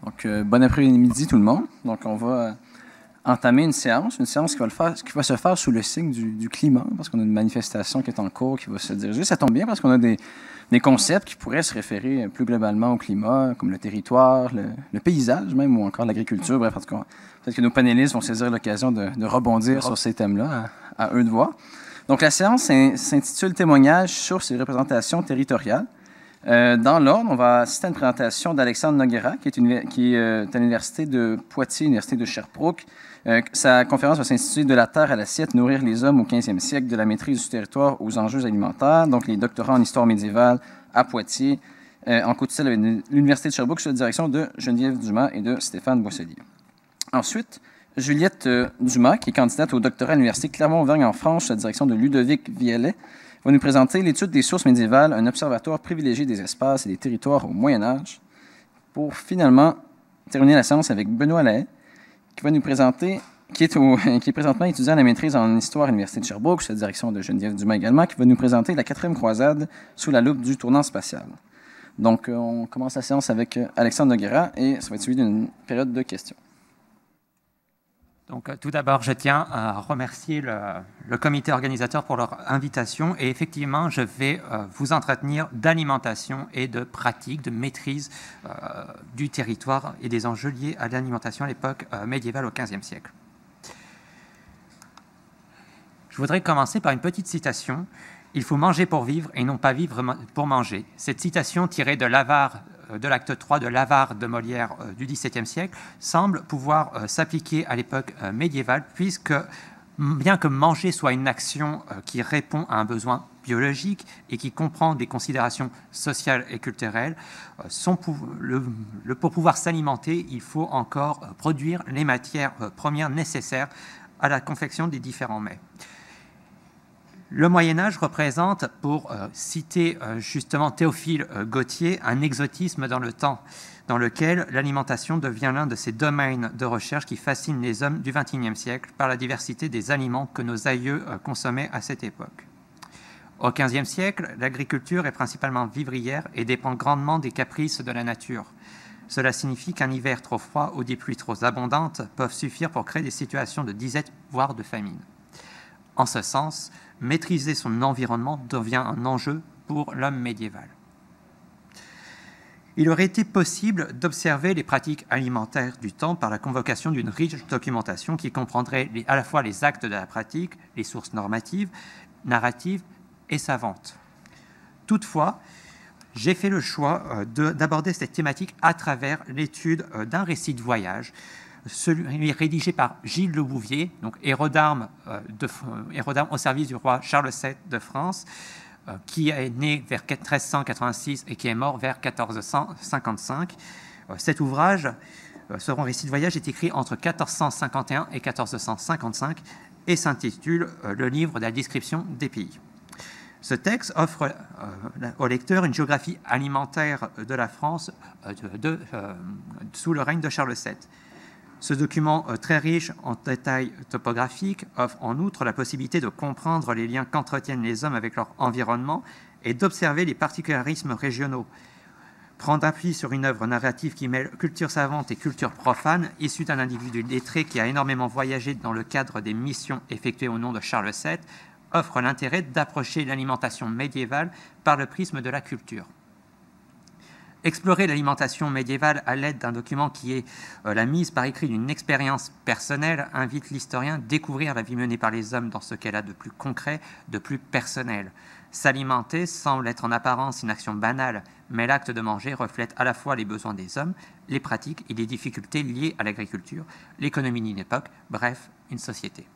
Donc, bon après-midi tout le monde. Donc, on va entamer une séance qui va se faire sous le signe du climat, parce qu'on a une manifestation qui est en cours, qui va se diriger. Ça tombe bien parce qu'on a des concepts qui pourraient se référer plus globalement au climat, comme le territoire, le paysage même, ou encore l'agriculture. Bref, en tout cas, peut-être que nos panélistes vont saisir l'occasion de rebondir sur ces thèmes-là, à eux de voir. Donc, la séance s'intitule « Témoignages sur ces représentations territoriales ». Dans l'ordre, on va assister à une présentation d'Alexandre Noguera, qui est à l'Université de Poitiers, l'Université de Sherbrooke. Sa conférence va s'intituler « De la terre à l'assiette, nourrir les hommes au 15e siècle, de la maîtrise du territoire aux enjeux alimentaires ». Donc, les doctorats en histoire médiévale à Poitiers, en co-tutelle avec l'Université de Sherbrooke, sous la direction de Geneviève Dumas et de Stéphane Boisselier. Ensuite, Juliette Dumas, qui est candidate au doctorat à l'Université Clermont-Auvergne en France, sous la direction de Ludovic Viellet, va nous présenter l'étude des sources médiévales, un observatoire privilégié des espaces et des territoires au Moyen Âge, pour finalement terminer la séance avec Benoît Lahaye, qui va nous présenter, qui est présentement étudiant à la maîtrise en histoire à l'Université de Sherbrooke, sous la direction de Geneviève Dumas également, qui va nous présenter la 4e croisade sous la loupe du tournant spatial. Donc, on commence la séance avec Alexandre Noguera et ça va être suivi d'une période de questions. Donc, tout d'abord, je tiens à remercier le comité organisateur pour leur invitation. Et effectivement, je vais vous entretenir d'alimentation et de pratique, de maîtrise du territoire et des enjeux liés à l'alimentation à l'époque médiévale au XVe siècle. Je voudrais commencer par une petite citation. « Il faut manger pour vivre et non pas vivre pour manger ». Cette citation tirée de l'Avare, de l'acte 3 de l'Avare de Molière du XVIIe siècle, semble pouvoir s'appliquer à l'époque médiévale, puisque bien que manger soit une action qui répond à un besoin biologique et qui comprend des considérations sociales et culturelles, pour pouvoir s'alimenter, il faut encore produire les matières premières nécessaires à la confection des différents mets. Le Moyen-Âge représente, pour citer justement Théophile Gautier, un exotisme dans le temps, dans lequel l'alimentation devient l'un de ces domaines de recherche qui fascinent les hommes du XXIe siècle par la diversité des aliments que nos aïeux consommaient à cette époque. Au XVe siècle, l'agriculture est principalement vivrière et dépend grandement des caprices de la nature. Cela signifie qu'un hiver trop froid ou des pluies trop abondantes peuvent suffire pour créer des situations de disette, voire de famine. En ce sens, maîtriser son environnement devient un enjeu pour l'homme médiéval. Il aurait été possible d'observer les pratiques alimentaires du temps par la convocation d'une riche documentation qui comprendrait à la fois les actes de la pratique, les sources normatives, narratives et savantes. Toutefois, j'ai fait le choix d'aborder cette thématique à travers l'étude d'un récit de voyage, celui rédigé par Gilles Le Bouvier, donc héros d'armes au service du roi Charles VII de France, qui est né vers 1386 et qui est mort vers 1455. Cet ouvrage, ce récit de voyage, est écrit entre 1451 et 1455 et s'intitule « Le livre de la description des pays ». Ce texte offre au lecteur une géographie alimentaire de la France sous le règne de Charles VII. Ce document très riche en détails topographiques offre en outre la possibilité de comprendre les liens qu'entretiennent les hommes avec leur environnement et d'observer les particularismes régionaux. Prendre appui sur une œuvre narrative qui mêle culture savante et culture profane, issue d'un individu lettré qui a énormément voyagé dans le cadre des missions effectuées au nom de Charles VII, offre l'intérêt d'approcher l'alimentation médiévale par le prisme de la culture. Explorer l'alimentation médiévale à l'aide d'un document qui est la mise par écrit d'une expérience personnelle invite l'historien à découvrir la vie menée par les hommes dans ce qu'elle a de plus concret, de plus personnel. S'alimenter semble être en apparence une action banale, mais l'acte de manger reflète à la fois les besoins des hommes, les pratiques et les difficultés liées à l'agriculture, l'économie d'une époque, bref, une société.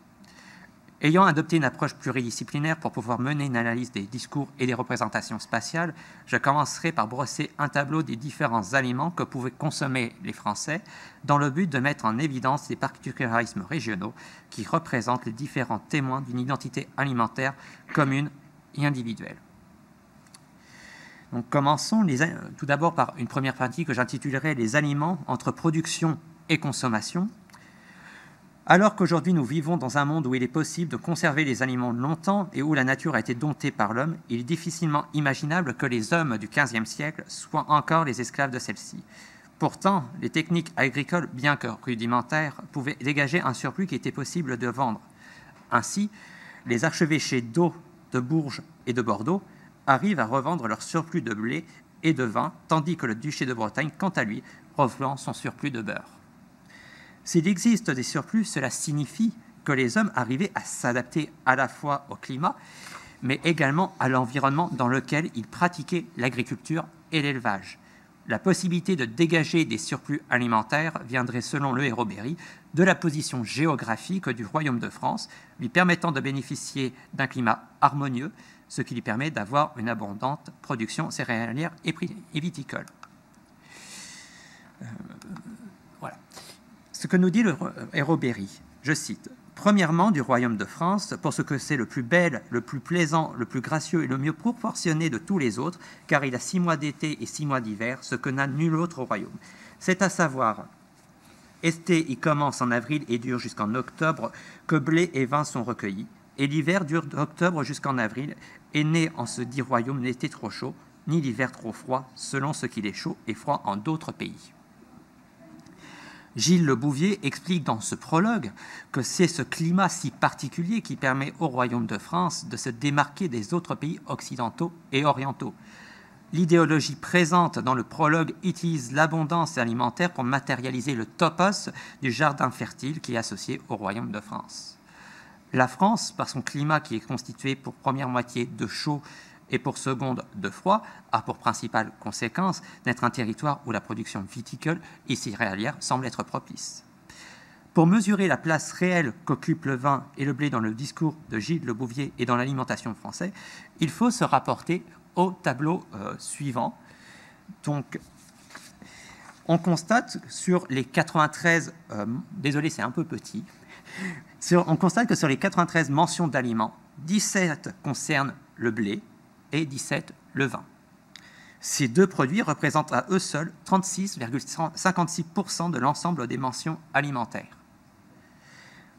Ayant adopté une approche pluridisciplinaire pour pouvoir mener une analyse des discours et des représentations spatiales, je commencerai par brosser un tableau des différents aliments que pouvaient consommer les Français dans le but de mettre en évidence les particularismes régionaux qui représentent les différents témoins d'une identité alimentaire commune et individuelle. Donc, commençons tout d'abord par une première partie que j'intitulerai « Les aliments entre production et consommation ». Alors qu'aujourd'hui nous vivons dans un monde où il est possible de conserver les aliments longtemps et où la nature a été domptée par l'homme, il est difficilement imaginable que les hommes du XVe siècle soient encore les esclaves de celle-ci. Pourtant, les techniques agricoles, bien que rudimentaires, pouvaient dégager un surplus qui était possible de vendre. Ainsi, les archevêchés d'Eau, de Bourges et de Bordeaux arrivent à revendre leur surplus de blé et de vin, tandis que le duché de Bretagne, quant à lui, revend son surplus de beurre. S'il existe des surplus, cela signifie que les hommes arrivaient à s'adapter à la fois au climat, mais également à l'environnement dans lequel ils pratiquaient l'agriculture et l'élevage. La possibilité de dégager des surplus alimentaires viendrait, selon Le Hérault-Berry, de la position géographique du royaume de France, lui permettant de bénéficier d'un climat harmonieux, ce qui lui permet d'avoir une abondante production céréalière et viticole. Voilà. Ce que nous dit Le Hérault-Berry, je cite, « Premièrement, du royaume de France, pour ce que c'est le plus bel, le plus plaisant, le plus gracieux et le mieux proportionné de tous les autres, car il a 6 mois d'été et 6 mois d'hiver, ce que n'a nul autre royaume. C'est à savoir, été y commence en avril et dure jusqu'en octobre, que blé et vin sont recueillis, et l'hiver dure d'octobre jusqu'en avril, et né en ce dit royaume l'été trop chaud, ni l'hiver trop froid, selon ce qu'il est chaud et froid en d'autres pays. » Gilles Le Bouvier explique dans ce prologue que c'est ce climat si particulier qui permet au royaume de France de se démarquer des autres pays occidentaux et orientaux. L'idéologie présente dans le prologue utilise l'abondance alimentaire pour matérialiser le topos du jardin fertile qui est associé au royaume de France. La France, par son climat qui est constitué pour première moitié de chaud et pour seconde de froid, a pour principale conséquence d'être un territoire où la production viticole et céréalière semble être propice. Pour mesurer la place réelle qu'occupent le vin et le blé dans le discours de Gilles Le Bouvier et dans l'alimentation française, il faut se rapporter au tableau suivant. Donc, on constate sur les 93, désolé c'est un peu petit, on constate que sur les 93 mentions d'aliments, 17 concernent le blé, et 17 le vin. Ces deux produits représentent à eux seuls 36,56% de l'ensemble des mentions alimentaires.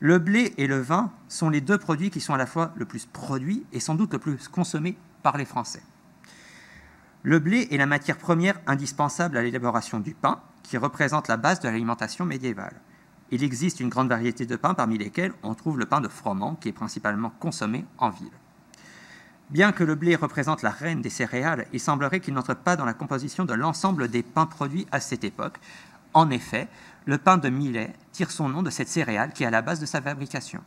Le blé et le vin sont les deux produits qui sont à la fois le plus produits et sans doute le plus consommés par les Français. Le blé est la matière première indispensable à l'élaboration du pain, qui représente la base de l'alimentation médiévale. Il existe une grande variété de pains, parmi lesquels on trouve le pain de froment, qui est principalement consommé en ville. Bien que le blé représente la reine des céréales, il semblerait qu'il n'entre pas dans la composition de l'ensemble des pains produits à cette époque. En effet, le pain de millet tire son nom de cette céréale qui est à la base de sa fabrication.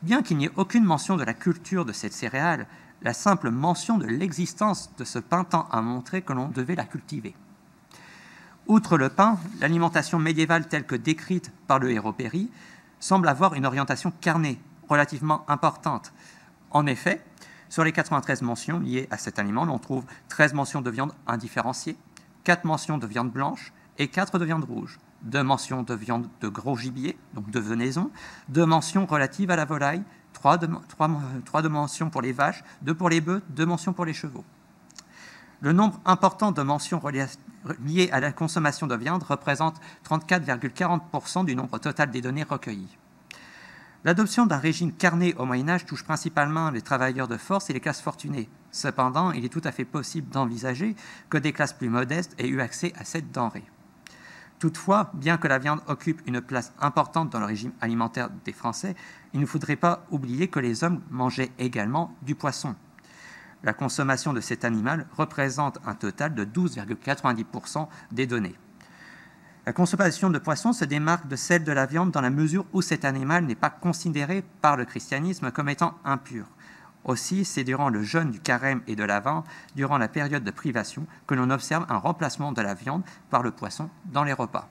Bien qu'il n'y ait aucune mention de la culture de cette céréale, la simple mention de l'existence de ce pain tend à montrer que l'on devait la cultiver. Outre le pain, l'alimentation médiévale telle que décrite par Le Hérault-Berry semble avoir une orientation carnée relativement importante. En effet, sur les 93 mentions liées à cet aliment, l'on trouve 13 mentions de viande indifférenciée, 4 mentions de viande blanche et 4 de viande rouge, 2 mentions de viande de gros gibier, donc de venaison, 2 mentions relatives à la volaille, 3 de mentions pour les vaches, 2 pour les bœufs, 2 mentions pour les chevaux. Le nombre important de mentions liées à la consommation de viande représente 34,40% du nombre total des données recueillies. L'adoption d'un régime carné au Moyen-Âge touche principalement les travailleurs de force et les classes fortunées. Cependant, il est tout à fait possible d'envisager que des classes plus modestes aient eu accès à cette denrée. Toutefois, bien que la viande occupe une place importante dans le régime alimentaire des Français, il ne faudrait pas oublier que les hommes mangeaient également du poisson. La consommation de cet animal représente un total de 12,90% des données. La consommation de poisson se démarque de celle de la viande dans la mesure où cet animal n'est pas considéré par le christianisme comme étant impur. Aussi, c'est durant le jeûne du carême et de l'Avent, durant la période de privation, que l'on observe un remplacement de la viande par le poisson dans les repas.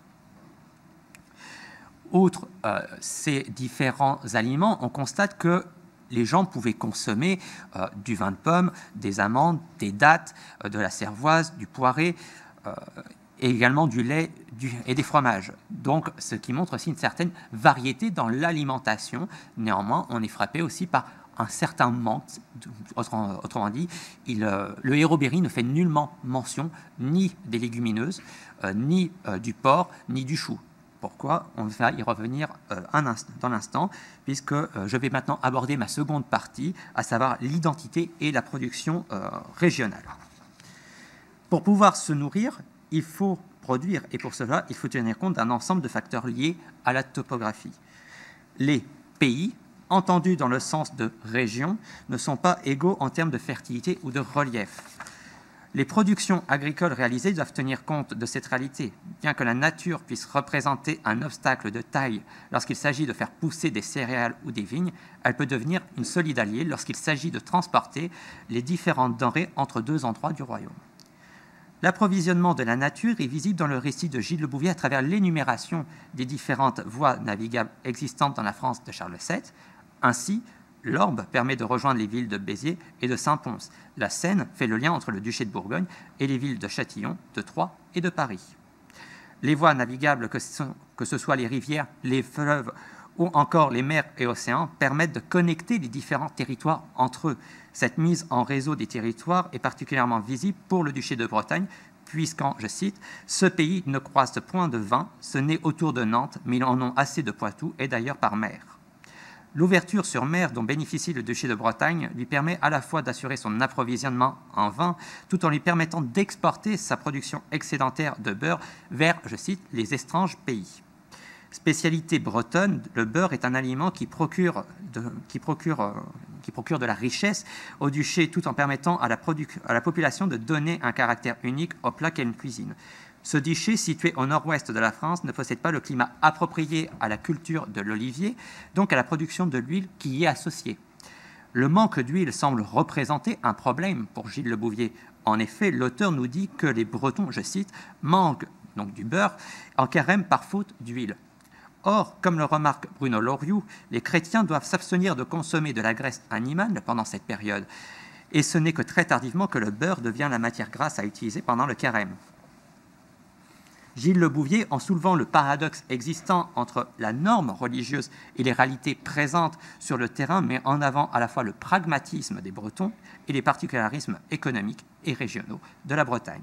Outre ces différents aliments, on constate que les gens pouvaient consommer du vin de pomme, des amandes, des dattes, de la cervoise, du poiré, et également du lait et des fromages. Donc, ce qui montre aussi une certaine variété dans l'alimentation. Néanmoins, on est frappé aussi par un certain manque. Autrement dit, Le Hérault-Berry ne fait nullement mention ni des légumineuses, ni du porc, ni du chou. Pourquoi? On va y revenir dans l'instant, puisque je vais maintenant aborder ma seconde partie, à savoir l'identité et la production régionale. Pour pouvoir se nourrir, il faut produire, et pour cela, il faut tenir compte d'un ensemble de facteurs liés à la topographie. Les pays, entendus dans le sens de région, ne sont pas égaux en termes de fertilité ou de relief. Les productions agricoles réalisées doivent tenir compte de cette réalité. Bien que la nature puisse représenter un obstacle de taille lorsqu'il s'agit de faire pousser des céréales ou des vignes, elle peut devenir une solide alliée lorsqu'il s'agit de transporter les différentes denrées entre deux endroits du royaume. L'approvisionnement de la nature est visible dans le récit de Gilles Le Bouvier à travers l'énumération des différentes voies navigables existantes dans la France de Charles VII. Ainsi, l'Orbe permet de rejoindre les villes de Béziers et de Saint-Pons. La Seine fait le lien entre le duché de Bourgogne et les villes de Châtillon, de Troyes et de Paris. Les voies navigables, que ce soit les rivières, les fleuves ou encore les mers et océans, permettent de connecter les différents territoires entre eux. Cette mise en réseau des territoires est particulièrement visible pour le duché de Bretagne, puisqu'en, je cite, « ce pays ne croise point de vin, ce n'est autour de Nantes, mais ils en ont assez de Poitou et d'ailleurs par mer ». L'ouverture sur mer dont bénéficie le duché de Bretagne lui permet à la fois d'assurer son approvisionnement en vin, tout en lui permettant d'exporter sa production excédentaire de beurre vers, je cite, « les étranges pays ». Spécialité bretonne, le beurre est un aliment qui procure de la richesse au duché tout en permettant à la population de donner un caractère unique au plat qu'elle cuisine. Ce duché, situé au nord-ouest de la France, ne possède pas le climat approprié à la culture de l'olivier, donc à la production de l'huile qui y est associée. Le manque d'huile semble représenter un problème pour Gilles Le Bouvier. En effet, l'auteur nous dit que les Bretons, je cite, « manquent donc du beurre en carême par faute d'huile ». Or, comme le remarque Bruno Loriot, les chrétiens doivent s'abstenir de consommer de la graisse animale pendant cette période. Et ce n'est que très tardivement que le beurre devient la matière grasse à utiliser pendant le carême. Gilles Le Bouvier, en soulevant le paradoxe existant entre la norme religieuse et les réalités présentes sur le terrain, met en avant à la fois le pragmatisme des Bretons et les particularismes économiques et régionaux de la Bretagne.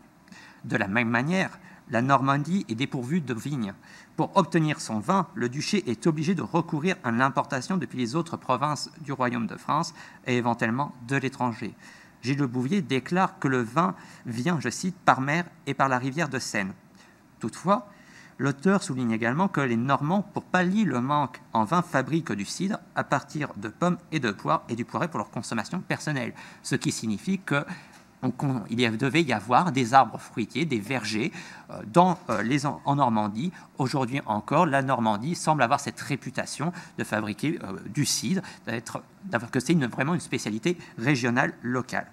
De la même manière, la Normandie est dépourvue de vignes. Pour obtenir son vin, le duché est obligé de recourir à l'importation depuis les autres provinces du royaume de France et éventuellement de l'étranger. Gilles Le Bouvier déclare que le vin vient, je cite, par mer et par la rivière de Seine. Toutefois, l'auteur souligne également que les Normands, pour pallier le manque en vin, fabriquent du cidre à partir de pommes et de poires et du poiret pour leur consommation personnelle, ce qui signifie que il devait y avoir des arbres fruitiers, des vergers en Normandie. Aujourd'hui encore, la Normandie semble avoir cette réputation de fabriquer du cidre, que c'est vraiment une spécialité régionale locale.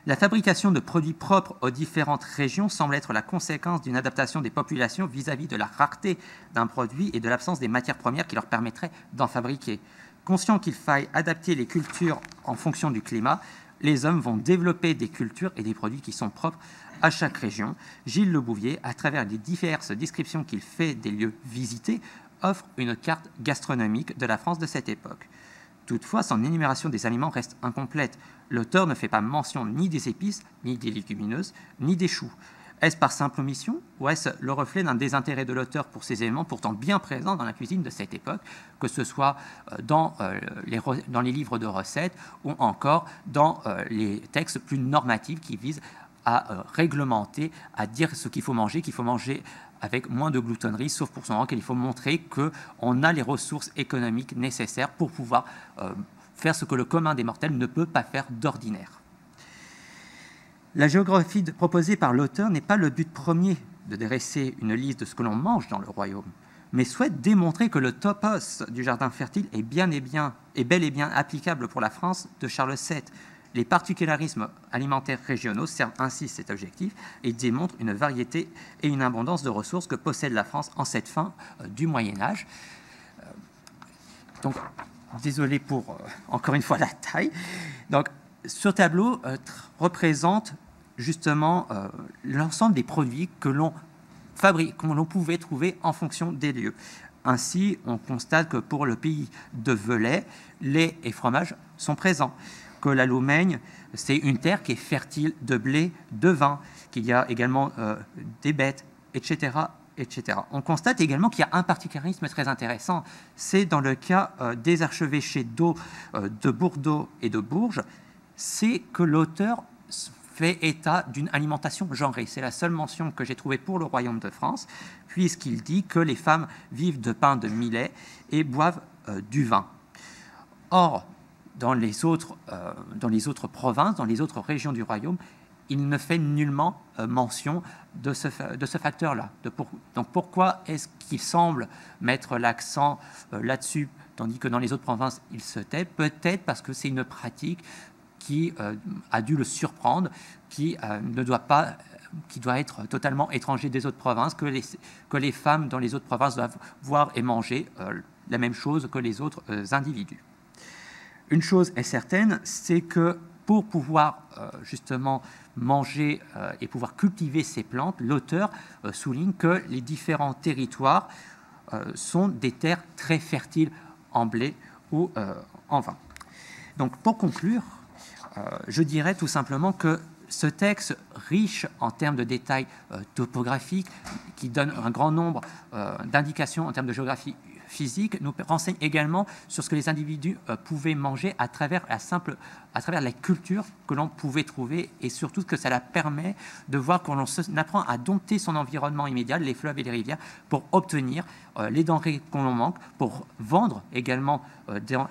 La fabrication de produits propres aux différentes régions semble être la conséquence d'une adaptation des populations vis-à-vis de la rareté d'un produit et de l'absence des matières premières qui leur permettraient d'en fabriquer. Conscient qu'il faille adapter les cultures en fonction du climat, les hommes vont développer des cultures et des produits qui sont propres à chaque région. Gilles Le Bouvier, à travers les diverses descriptions qu'il fait des lieux visités, offre une carte gastronomique de la France de cette époque. Toutefois, son énumération des aliments reste incomplète. L'auteur ne fait pas mention ni des épices, ni des légumineuses, ni des choux. Est-ce par simple omission ou est-ce le reflet d'un désintérêt de l'auteur pour ces éléments pourtant bien présents dans la cuisine de cette époque, que ce soit dans les livres de recettes ou encore dans les textes plus normatifs qui visent à réglementer, à dire ce qu'il faut manger avec moins de gloutonnerie, sauf pour son rang, qu'il faut montrer qu'on a les ressources économiques nécessaires pour pouvoir faire ce que le commun des mortels ne peut pas faire d'ordinaire. La géographie proposée par l'auteur n'est pas le but premier de dresser une liste de ce que l'on mange dans le royaume, mais souhaite démontrer que le topos du jardin fertile est bel et bien applicable pour la France de Charles VII. Les particularismes alimentaires régionaux servent ainsi cet objectif et démontrent une variété et une abondance de ressources que possède la France en cette fin du Moyen-Âge. Donc, désolé pour, encore une fois, la taille. Donc, ce tableau représente justement l'ensemble des produits que l'on fabrique, que l'on pouvait trouver en fonction des lieux. Ainsi, on constate que pour le pays de Velay, lait et fromage sont présents, que la Loumaigne, c'est une terre qui est fertile de blé, de vin, qu'il y a également des bêtes, etc., etc. On constate également qu'il y a un particularisme très intéressant, c'est dans le cas des archevêchés d'eau de Bordeaux et de Bourges, c'est que l'auteur fait état d'une alimentation genrée. C'est la seule mention que j'ai trouvée pour le royaume de France, puisqu'il dit que les femmes vivent de pain de millet et boivent du vin. Or, dans les autres provinces, dans les autres régions du royaume, il ne fait nullement mention de ce facteur-là. Donc pourquoi est-ce qu'il semble mettre l'accent là-dessus, tandis que dans les autres provinces, il se tait? Peut-être parce que c'est une pratique qui a dû le surprendre, qui doit être totalement étranger des autres provinces, que les femmes dans les autres provinces doivent voir et manger la même chose que les autres individus. Une chose est certaine, c'est que pour pouvoir justement manger et pouvoir cultiver ces plantes, l'auteur souligne que les différents territoires sont des terres très fertiles en blé ou en vin. Donc pour conclure, je dirais tout simplement que ce texte, riche en termes de détails topographiques, qui donne un grand nombre d'indications en termes de géographie physique, nous renseigne également sur ce que les individus pouvaient manger à travers la culture que l'on pouvait trouver, et surtout que ça la permet de voir qu'on apprend à dompter son environnement immédiat, les fleuves et les rivières, pour obtenir les denrées qu'on manque, pour vendre également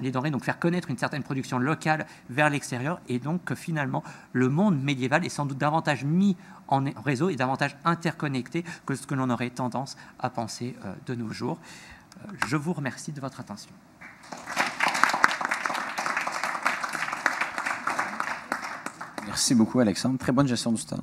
les denrées, donc faire connaître une certaine production locale vers l'extérieur, et donc que finalement le monde médiéval est sans doute davantage mis en réseau et davantage interconnecté que ce que l'on aurait tendance à penser de nos jours. Je vous remercie de votre attention. Merci beaucoup, Alexandre. Très bonne gestion du temps.